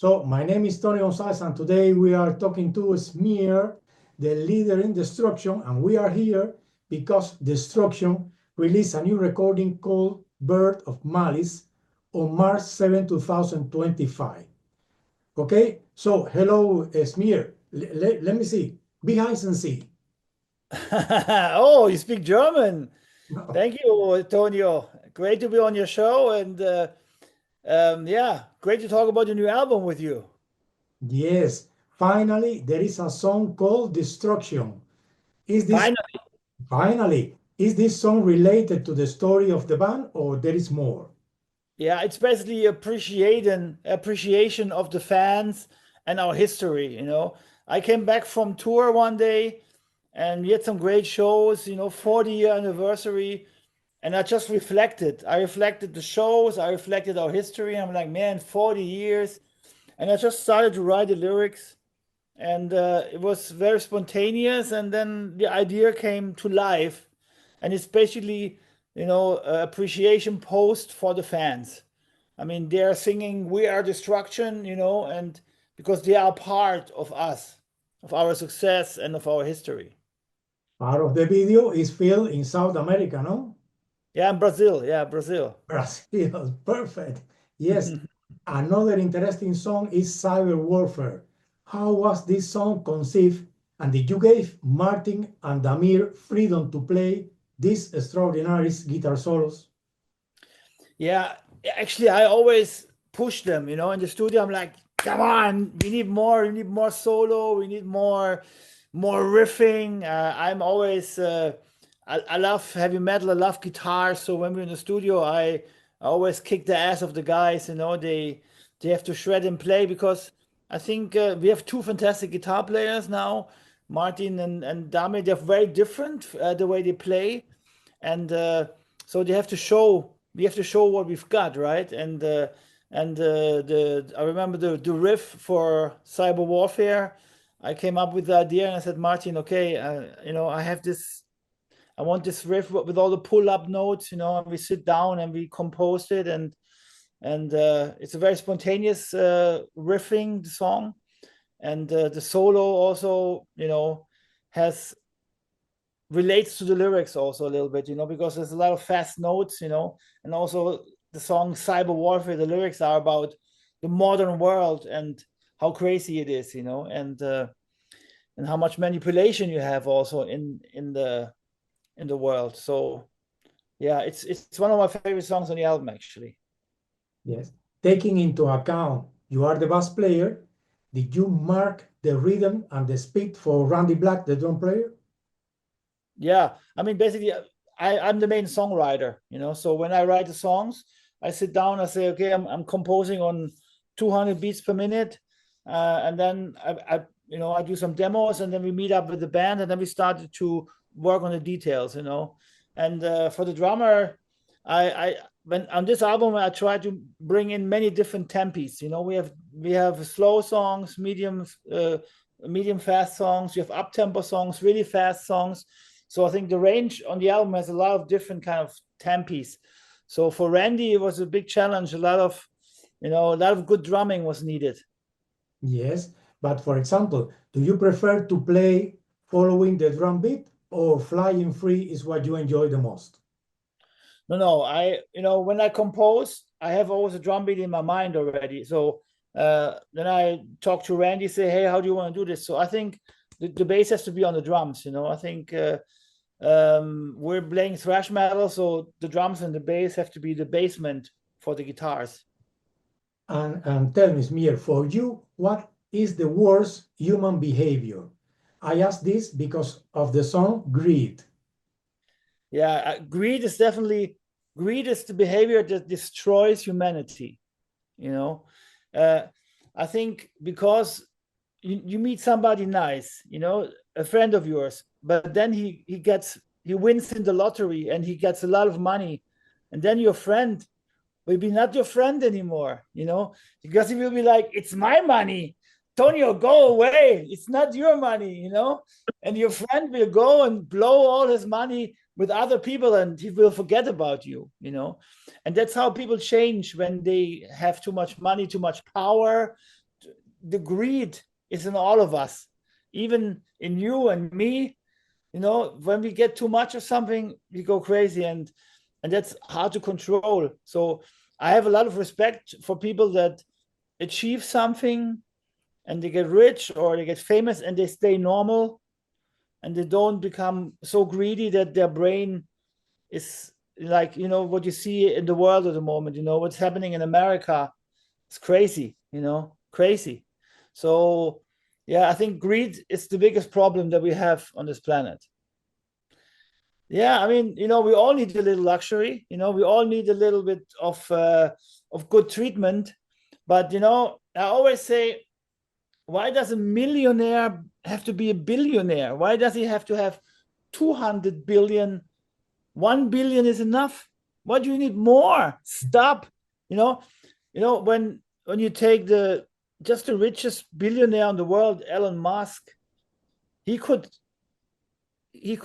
So my name is Tony Gonzalez, and today we are talking to Schmier, the leader in Destruction, and we are here because Destruction released a new recording called Birth of Malice on March 7, 2025. Okay, so hello, Schmier. Let me see. Behind and see. Oh, you speak German. No. Thank you, Antonio. Great to be on your show, and yeah, great to talk about your new album with you. Yes, finally, there is a song called Destruction. Is this finally, is this song related to the story of the band or there is more? Yeah, it's basically appreciation of the fans and our history. I came back from tour one day, and we had some great shows. 40-year anniversary, and I just reflected. I reflected the shows. I reflected our history. I'm like, man, 40 years. And I just started to write the lyrics, and it was very spontaneous. And then the idea came to life, and it's basically, appreciation post for the fans. I mean, they're singing "We Are Destruction," and because they are part of us, of our success, and of our history. Part of the video is filmed in South America, no? Yeah, in Brazil. Yeah, Brazil. Brazil, perfect. Yes. Another interesting song is Cyber Warfare. How was this song conceived? And did you give Martin and Damir freedom to play these extraordinary guitar solos? Yeah, actually, I always push them, in the studio. I'm like, come on, we need more solo, we need more riffing. I'm always, I love heavy metal, I love guitar. So when we're in the studio, I always kick the ass of the guys, they have to shred and play, because I think we have two fantastic guitar players now, Martin and Damir. They're very different the way they play, and so we have to show what we've got, right? And I remember the riff for Cyber Warfare. I came up with the idea, and I said, Martin, okay, I have this. I want this riff with all the pull-up notes, and we sit down and we composed it, and it's a very spontaneous riffing song, and the solo also, relates to the lyrics also a little bit, because there's a lot of fast notes, and also the song Cyber Warfare, the lyrics are about the modern world and how crazy it is, and how much manipulation you have also in the world. So yeah, it's one of my favorite songs on the album, actually. Yes. Taking into account you are the bass player, did you mark the rhythm and the speed for Randy Black, the drum player? Yeah, I mean, basically, I'm the main songwriter, so when I write the songs, I sit down, I say, okay, I'm composing on 200 beats per minute, and then I do some demos, and then we meet up with the band, and then we started to work on the details, and for the drummer, when on this album, I try to bring in many different tempos. We have slow songs, medium fast songs, we have up tempo songs, really fast songs. So I think the range on the album has a lot of different kind of tempos. So for Randy, it was a big challenge. A lot of good drumming was needed. Yes, but for example, do you prefer to play following the drum beat, or flying free is what you enjoy the most? No. When I compose, I have always a drum beat in my mind already. So then I talk to Randy, say, hey, how do you want to do this? So I think the bass has to be on the drums. I think we're playing thrash metal, so the drums and the bass have to be the basement for the guitars. And tell me, Smear, for you, what is the worst human behavior? I ask this because of the song Greed. Yeah, greed is the behavior that destroys humanity. I think because you meet somebody nice, a friend of yours, but then he wins in the lottery and he gets a lot of money, and then your friend will be not your friend anymore, because he will be like, it's my money, Tonio, go away, it's not your money, and your friend will go and blow all his money with other people, and he will forget about you, and that's how people change when they have too much money, too much power, the greed is in all of us, even in you and me. You know, when we get too much of something, we go crazy, and that's hard to control. So I have a lot of respect for people that achieve something and they get rich or they get famous and they stay normal and they don't become so greedy that their brain is like, you know, what you see in the world at the moment, you know, what's happening in America. It's crazy, you know, crazy. So yeah, I think greed is the biggest problem that we have on this planet. Yeah, I mean, you know, we all need a little luxury, you know, we all need a little bit of good treatment. But, you know, I always say, why does a millionaire have to be a billionaire? Why does he have to have 200 billion? 1 billion is enough. Why do you need more? Stop. You know, when you take just the richest billionaire in the world, Elon Musk, he could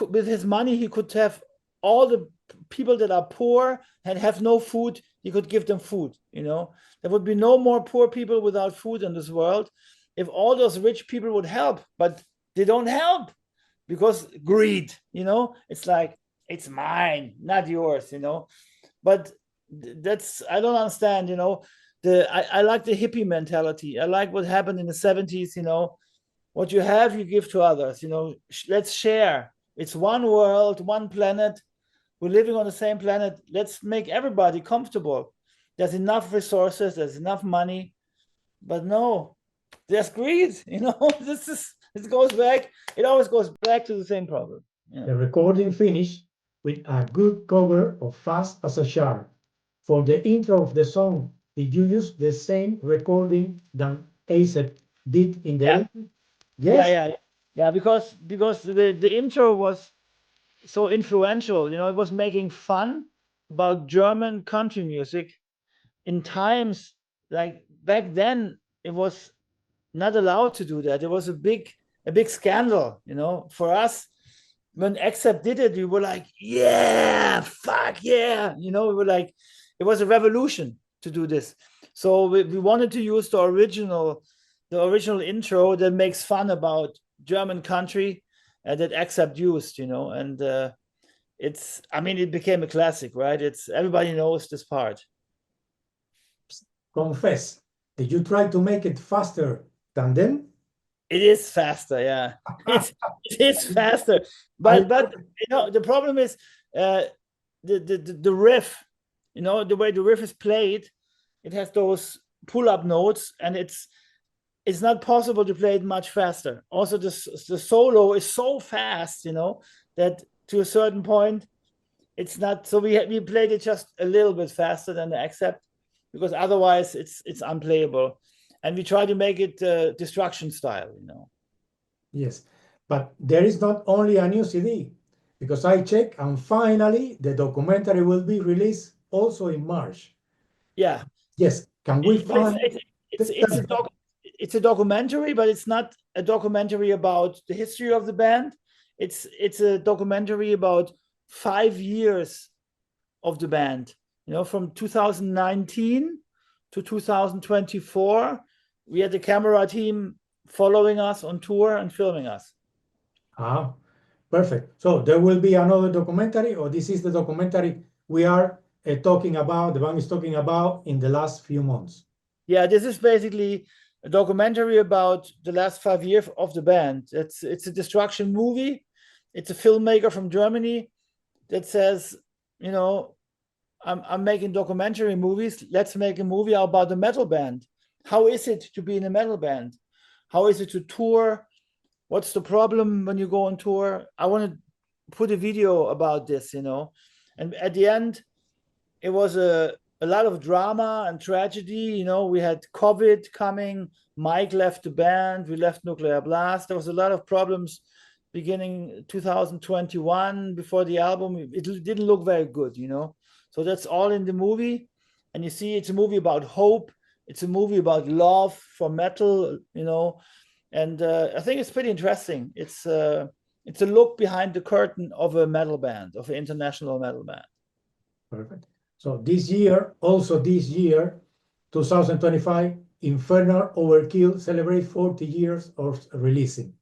with his money, he could have all the people that are poor and have no food, he could give them food, you know. There would be no more poor people without food in this world if all those rich people would help, but they don't help because greed, you know. It's like, it's mine, not yours, you know. But that's, I don't understand, you know. I like the hippie mentality. I like what happened in the 70s, you know. What you have, you give to others, you know. Let's share. It's one world, one planet. We're living on the same planet. Let's make everybody comfortable. There's enough resources, there's enough money. But no, there's greed, you know. It goes back, it always goes back to the same problem. Yeah. The recording finished with a good cover of Fast as a Shark. For the intro of the song, did you use the same recording that ASAP did in the Yeah. album? Yes? Yeah, because the intro was so influential, you know. It was making fun about German country music in times like back then. It was not allowed to do that. It was a big scandal, you know, for us. When Accept did it, we were like, yeah, fuck yeah, you know. We were like, it was a revolution to do this. So we wanted to use the original intro that makes fun about German country that Accept used, you know. And it's, I mean, it became a classic, right? It's, everybody knows this part. Confess, did you try to make it faster than them? It is faster, yeah. It is faster, but you know, the problem is the riff, you know, the way the riff is played, it has those pull-up notes, and it's not possible to play it much faster. Also, the solo is so fast, you know, that to a certain point, it's not. So we played it just a little bit faster than the Accept, because otherwise it's unplayable. And we try to make it Destruction style, you know. Yes, but there is not only a new CD, because I checked, and finally the documentary will be released also in March. Yeah. Yes, can we find? It's a documentary, but it's not a documentary about the history of the band. It's a documentary about 5 years of the band, you know, from 2019 to 2024. We had the camera team following us on tour and filming us. Ah, perfect. So there will be another documentary, or this is the documentary we are talking about, the band is talking about in the last few months? Yeah, this is basically a documentary about the last 5 years of the band. It's a Destruction movie. It's a filmmaker from Germany that says, you know, I'm making documentary movies. Let's make a movie about the metal band. How is it to be in a metal band? How is it to tour? What's the problem when you go on tour? I want to put a video about this, you know. And at the end, it was a lot of drama and tragedy. You know, we had COVID coming. Mike left the band. We left Nuclear Blast. There was a lot of problems beginning 2021 before the album. It didn't look very good, you know. So that's all in the movie. And you see, it's a movie about hope. It's a movie about love for metal, you know. And I think it's pretty interesting. It's a look behind the curtain of a metal band, of an international metal band. Perfect. So this year, 2025, Infernal Overkill celebrates 40 years of releasing.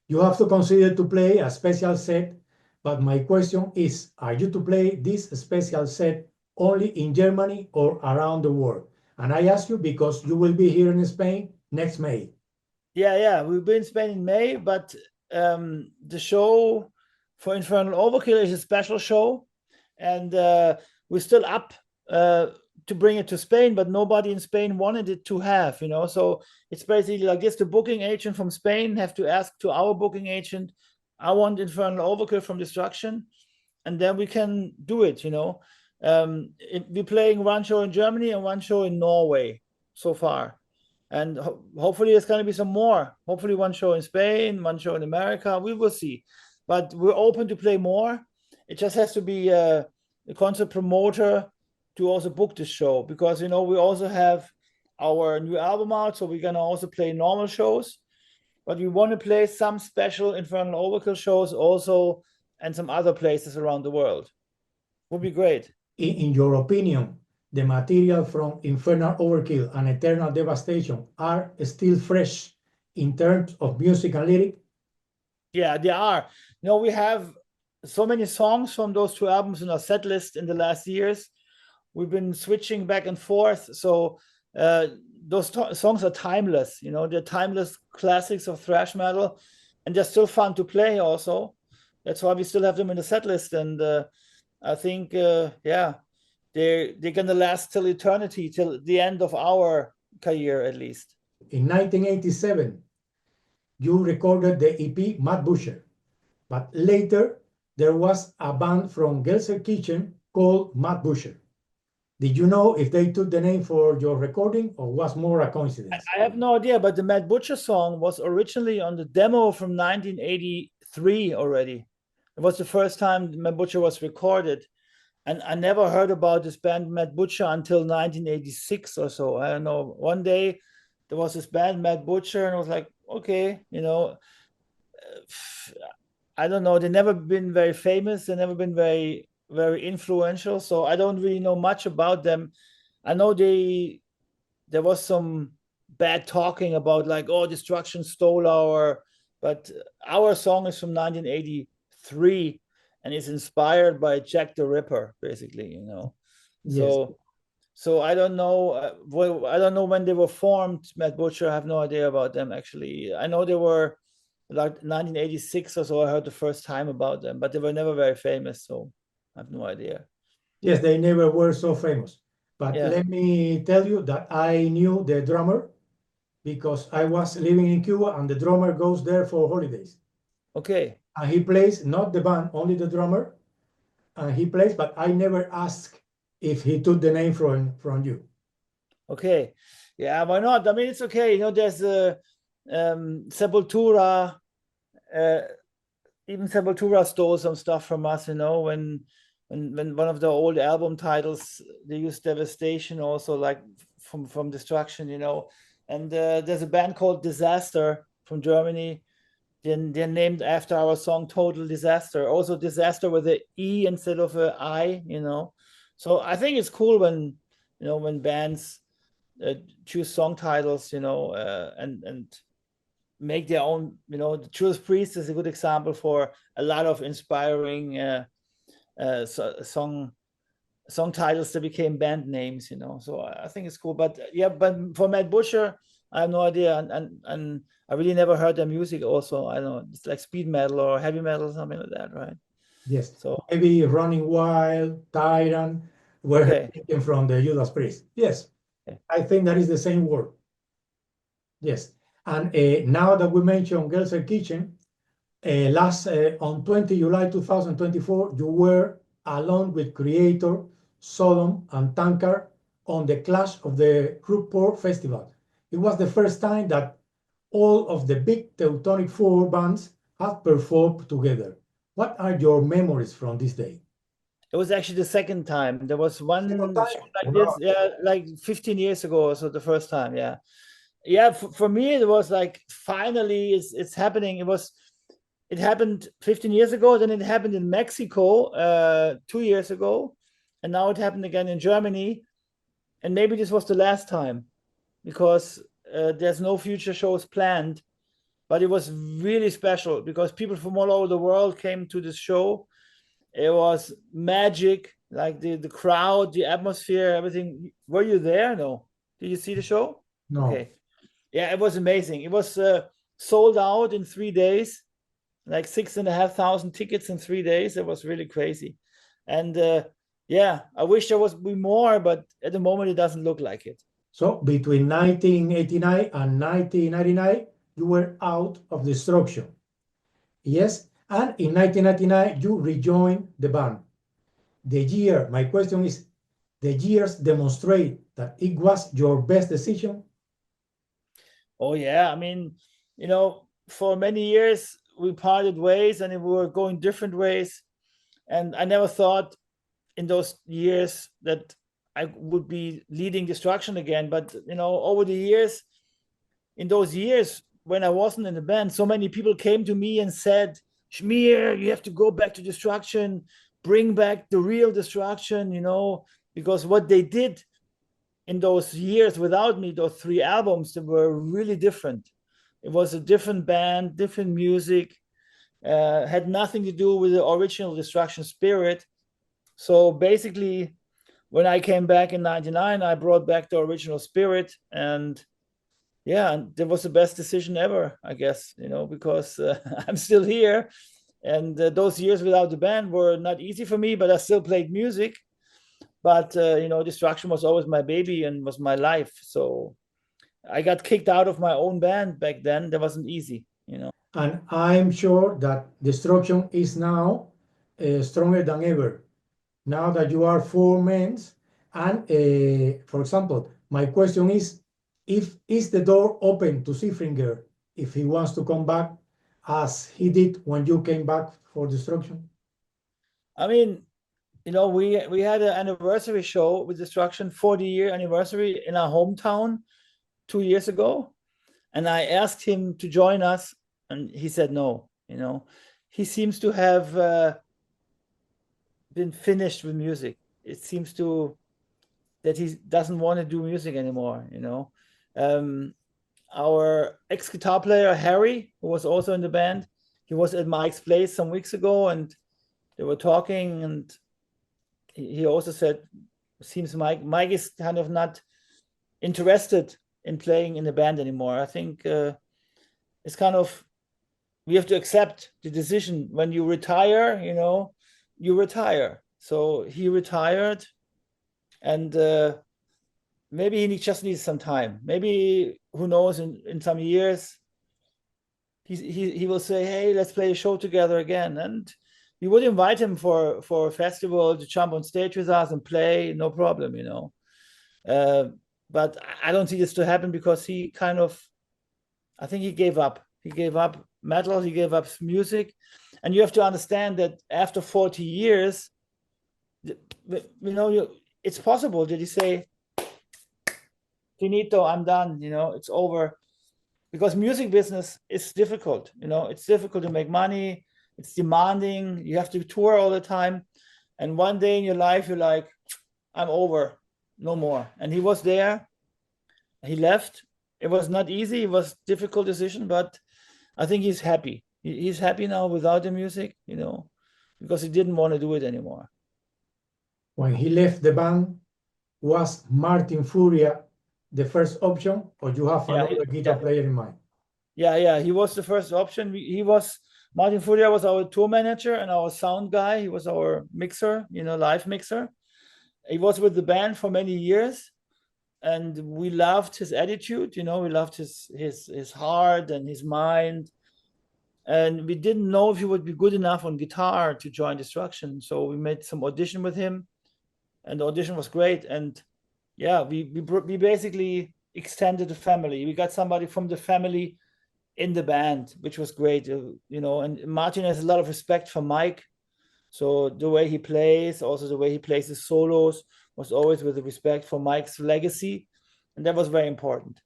You have to consider to play a special set, but my question is, are you to play this special set only in Germany or around the world? And I ask you because you will be here in Spain next May. Yeah, we'll be in Spain in May, but the show for Infernal Overkill is a special show, and we're still up to bring it to Spain, but nobody in Spain wanted it to have, so it's basically like this: the booking agent from Spain have to ask to our booking agent, I want Infernal Overkill from Destruction, and then we can do it. We're playing one show in Germany and one show in Norway so far, and hopefully there's going to be some more. Hopefully one show in Spain, one show in America. We will see, but we're open to play more. It just has to be a concert promoter to also book this show, because we also have our new album out, so we're going to also play normal shows, but we want to play some special Infernal Overkill shows also, and some other places around the world. Would be great. In your opinion, the material from Infernal Overkill and Eternal Devastation are still fresh in terms of music and lyric? Yeah, they are. We have so many songs from those two albums in our set list in the last years. We've been switching back and forth, so those songs are timeless. They're timeless classics of thrash metal, and they're still fun to play also. That's why we still have them in the set list, and I think they're gonna last till eternity, till the end of our career at least. In 1987, you recorded the EP Mad Butcher, but later there was a band from Gelsenkirchen called Mad Butcher. Did you know if they took the name for your recording, or was more a coincidence? I have no idea, but the Mad Butcher song was originally on the demo from 1983 already. It was the first time Mad Butcher was recorded. And I never heard about this band Mad Butcher until 1986 or so. I don't know. One day there was this band Mad Butcher, and I was like, okay, I don't know. They've never been very famous. They've never been very, very influential. So I don't really know much about them. I know there was some bad talking about like, oh, Destruction stole but our song is from 1983. And it's inspired by Jack the Ripper, basically, Yes. So I don't know. I don't know when they were formed. Mad Butcher, I have no idea about them actually. I know they were like 1986 or so. I heard the first time about them, but they were never very famous, so I have no idea. Yes, they never were so famous. But Yeah. let me tell you that I knew the drummer because I was living in Cuba, and the drummer goes there for holidays. Okay. And he plays, not the band, only the drummer. And he plays, but I never asked if he took the name from you. Okay. Yeah, why not? I mean, it's okay. There's a Sepultura. Even Sepultura stole some stuff from us, when one of the old album titles, they used Devastation also, like from Destruction, And there's a band called Disaster from Germany. They're named after our song Total Disaster. Also disaster with an E instead of an I, So I think it's cool when, when bands choose song titles, and make their own, the Judas Priest is a good example for a lot of inspiring song titles that became band names, So I think it's cool. But but for Mad Butcher, I have no idea, and I really never heard their music also. I don't know, it's like speed metal or heavy metal, something like that, right? Yes. So maybe Running Wild, Tyrant were taken from the Judas Priest. Yes. Okay. I think that is the same word. Yes. And now that we mentioned Gelsenkirchen, on 20 July 2024, you were along with Creator, Sodom, and Tankard on the Clash of the Rockport Festival. It was the first time that all of the big Teutonic 4 bands have performed together. What are your memories from this day? It was actually the second time. There was one like this, like 15 years ago. So the first time, for me it was like finally it's happening. It happened 15 years ago. Then it happened in Mexico 2 years ago, and now it happened again in Germany. And maybe this was the last time. because there's no future shows planned. But it was really special because people from all over the world came to this show. It was magic, like the crowd, the atmosphere, everything. Were you there? No. Did you see the show? No. Okay. Yeah, it was amazing. It was sold out in 3 days, like 6,500 tickets in 3 days. It was really crazy. And yeah, I wish there was be more, but at the moment it doesn't look like it. So between 1989 and 1999, you were out of Destruction. Yes, and in 1999, you rejoined the band. My question is, the years demonstrate that it was your best decision? Oh, yeah. I mean, you know, for many years we parted ways and we were going different ways. And I never thought in those years that I would be leading Destruction again. But, you know, over the years, in those years when I wasn't in the band, so many people came to me and said, Schmier, you have to go back to Destruction, bring back the real Destruction, you know, because what they did in those years without me, those 3 albums, they were really different. It was a different band, different music, had nothing to do with the original Destruction spirit. So basically, when I came back in 99, I brought back the original spirit, and yeah, and that was the best decision ever, I guess, you know, because I'm still here, and those years without the band were not easy for me, but I still played music. But you know, Destruction was always my baby and was my life. So I got kicked out of my own band back then. That wasn't easy, you know. And I'm sure that Destruction is now stronger than ever. Now that you are 4 men, and for example, my question is the door open to Seefringer if he wants to come back as he did when you came back for Destruction? I mean, you know, we had an anniversary show with Destruction, 40-year anniversary in our hometown 2 years ago, and I asked him to join us, and he said no. You know, he seems to have been finished with music. It seems that he doesn't want to do music anymore. You know, our ex-guitar player Harry, who was also in the band, he was at Mike's place some weeks ago, and they were talking, and he also said, seems Mike is kind of not interested in playing in the band anymore. I think it's kind of, we have to accept the decision. When you retire, you know, you retire. So he retired, and maybe he just needs some time. Maybe, who knows, in some years, he will say, hey, let's play a show together again. And we would invite him for a festival to jump on stage with us and play, no problem, you know. But I don't see this to happen because he kind of, I think he gave up. He gave up metal, he gave up music. And you have to understand that after 40 years, you know, it's possible that you say, finito, I'm done, you know, it's over. Because music business is difficult, you know, it's difficult to make money. It's demanding. You have to tour all the time. And one day in your life, you're like, I'm over, no more. And he was there. He left. It was not easy. It was a difficult decision, but I think he's happy. He's happy now without the music, you know, because he didn't want to do it anymore. When he left the band, was Martin Furia the first option, or you have another guitar player in mind? Yeah, he was the first option. Martin Furia was our tour manager and our sound guy. He was our mixer, you know, live mixer. He was with the band for many years, and we loved his attitude, you know, we loved his heart and his mind. And we didn't know if he would be good enough on guitar to join Destruction. So we made some audition with him, and the audition was great. And yeah, we basically extended the family. We got somebody from the family in the band, which was great, you know. And Martin has a lot of respect for Mike. So the way he plays, also the way he plays his solos, was always with the respect for Mike's legacy. And that was very important.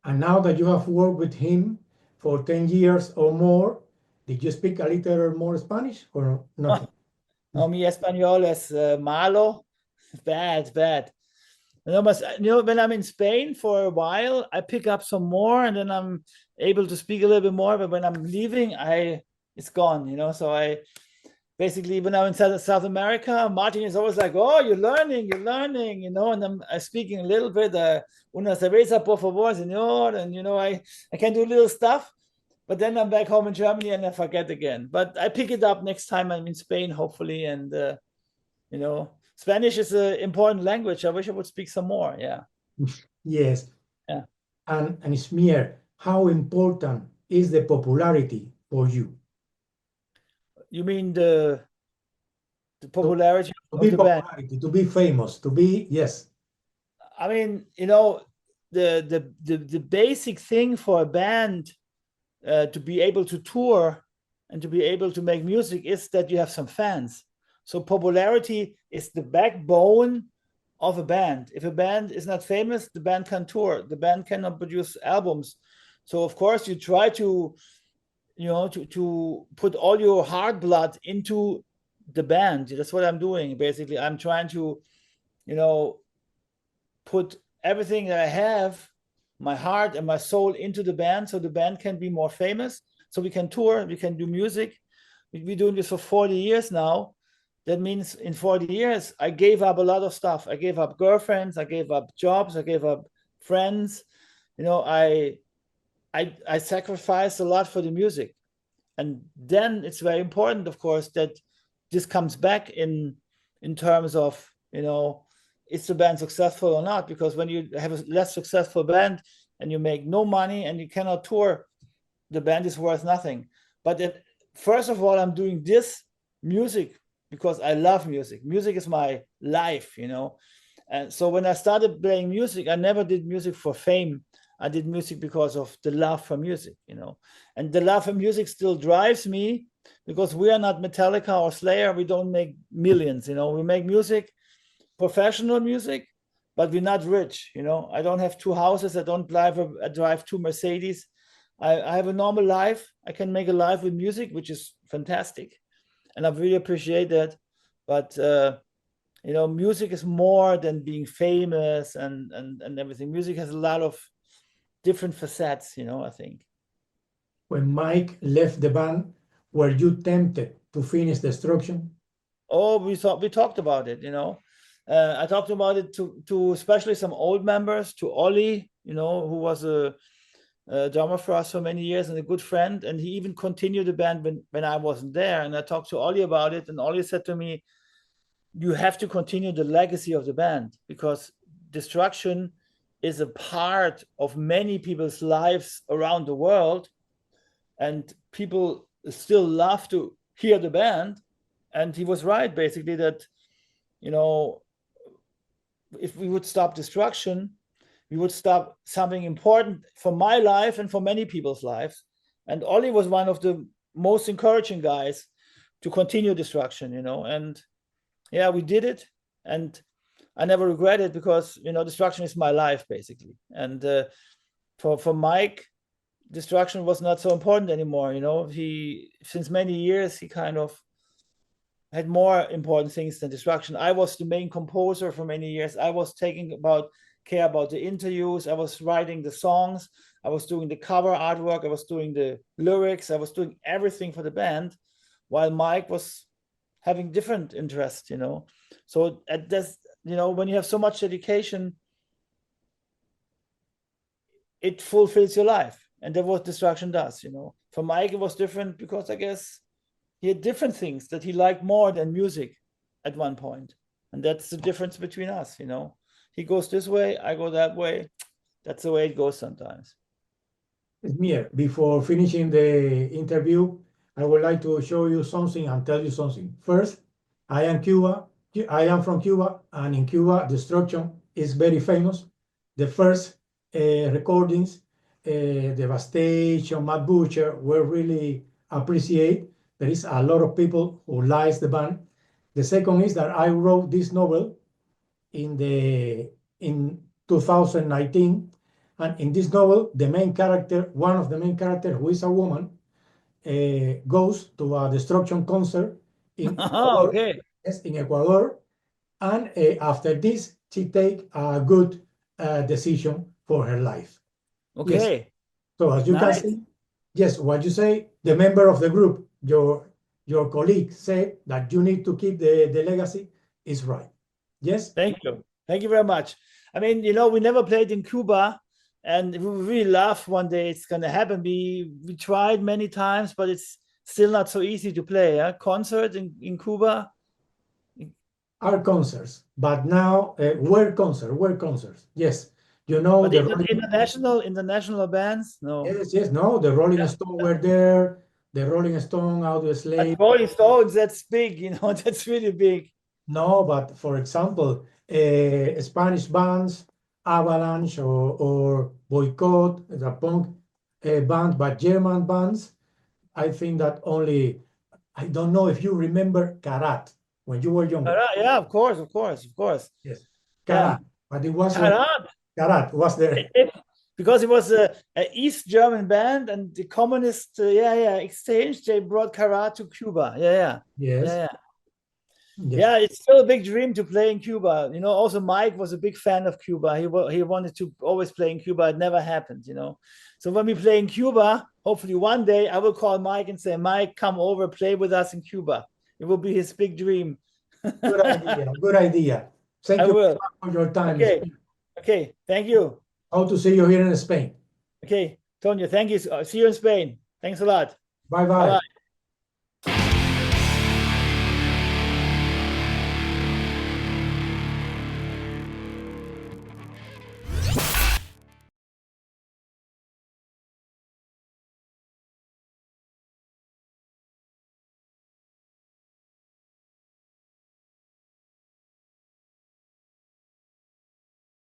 And now that you have worked with him for 10 years or more, did you speak a little more Spanish or not? No, mi español es malo. Bad. When I'm in Spain for a while, I pick up some more, and then I'm able to speak a little bit more. But when I'm leaving, it's gone. So I basically, when I'm in South America, Martin is always like, "Oh, you're learning," and I'm speaking a little bit. Una cerveza, por favor, señor, and I can do little stuff. But then I'm back home in Germany and I forget again. But I pick it up next time I'm in Spain, hopefully, and Spanish is an important language. I wish I would speak some more. Yeah. Yes. Yeah. And Schmier, how important is the popularity for you? You mean the popularity to of be the popularity, band? to be famous, to be, yes. I mean, the basic thing for a band to be able to tour and to be able to make music is that you have some fans. So popularity is the backbone of a band. If a band is not famous, the band can't tour. The band cannot produce albums. So of course you try to, to put all your heart blood into the band. That's what I'm doing. Basically, I'm trying to, put everything that I have, my heart and my soul, into the band, so the band can be more famous, so we can tour, we can do music. We've been doing this for 40 years now. That means in 40 years, I gave up a lot of stuff. I gave up girlfriends, I gave up jobs, I gave up friends. I sacrificed a lot for the music. And then it's very important, of course, that this comes back in terms of, is the band successful or not? Because when you have a less successful band and you make no money and you cannot tour, the band is worth nothing. But first of all, I'm doing this music because I love music. Music is my life, And so when I started playing music, I never did music for fame. I did music because of the love for music, And the love for music still drives me, because we are not Metallica or Slayer. We don't make millions, We make music, professional music, but we're not rich, I don't have 2 houses. I don't drive 2 Mercedes. I have a normal life. I can make a life with music, which is fantastic. And I really appreciate that. But, music is more than being famous and everything. Music has a lot of different facets, I think. When Mike left the band, were you tempted to finish Destruction? Oh, we talked about it, I talked about it to especially some old members, to Ollie, who was a drummer for us for many years and a good friend. And he even continued the band when I wasn't there. And I talked to Ollie about it. And Ollie said to me, you have to continue the legacy of the band, because Destruction is a part of many people's lives around the world. And people still love to hear the band. And he was right, basically, that, if we would stop Destruction, we would stop something important for my life and for many people's lives. And Ollie was one of the most encouraging guys to continue Destruction, And yeah, we did it. And I never regret it, because, Destruction is my life, basically. And for Mike, Destruction was not so important anymore. He, since many years, he kind of had more important things than Destruction. I was the main composer for many years. I was taking care about the interviews. I was writing the songs. I was doing the cover artwork. I was doing the lyrics. I was doing everything for the band, while Mike was having different interests, So at this, when you have so much dedication, it fulfills your life. And that's what Destruction does, For Mike, it was different, because I guess he had different things that he liked more than music at one point. And that's the difference between us, He goes this way, I go that way. That's the way it goes sometimes. Schmier, before finishing the interview, I would like to show you something and tell you something. First, I am from Cuba, and in Cuba, Destruction is very famous. The first recordings, Devastation, Matt Butcher, were really appreciated. There is a lot of people who likes the band. The second is that I wrote this novel in 2019, and in this novel, one of the main characters, who is a woman, goes to a Destruction concert in Ecuador. Okay. Yes, in Ecuador, and after this, she take a good decision for her life. Okay. So as you can Nice. see, yes, what you say, the member of the group, your colleague said that you need to keep the legacy is right. Yes? Thank you. Thank you very much. I mean, you know, we never played in Cuba, and we really love one day it's going to happen. We tried many times, but it's still not so easy to play. Yeah? Concert in Cuba. Our concerts, but now were concerts. Yes, you know But the Rolling, international bands, no. yes, no, the Rolling Stones were there. The Rolling Stone, Audio But Slave. Rolling Stones, that's big, you know, that's really big. No, but for example, Spanish bands, Avalanche or Boycott, the punk band, but German bands, I think that only, I don't know if you remember Karat when you were younger. Yeah, of course. Yes, Yeah. Karat, but it was when Karat. Karat was there. Because it was a East German band, and the communist exchange, they brought Karat to Cuba. Yes. Yeah, it's still a big dream to play in Cuba. You know, also Mike was a big fan of Cuba. He wanted to always play in Cuba. It never happened, you know. So when we play in Cuba, hopefully one day I will call Mike and say, Mike, come over, play with us in Cuba. It will be his big dream. Good idea. Good idea. Thank I you will. for your time. Okay. Thank you. Hope to see you here in Spain. Okay, Tonio, thank you. See you in Spain. Thanks a lot. Bye-bye. Bye-bye.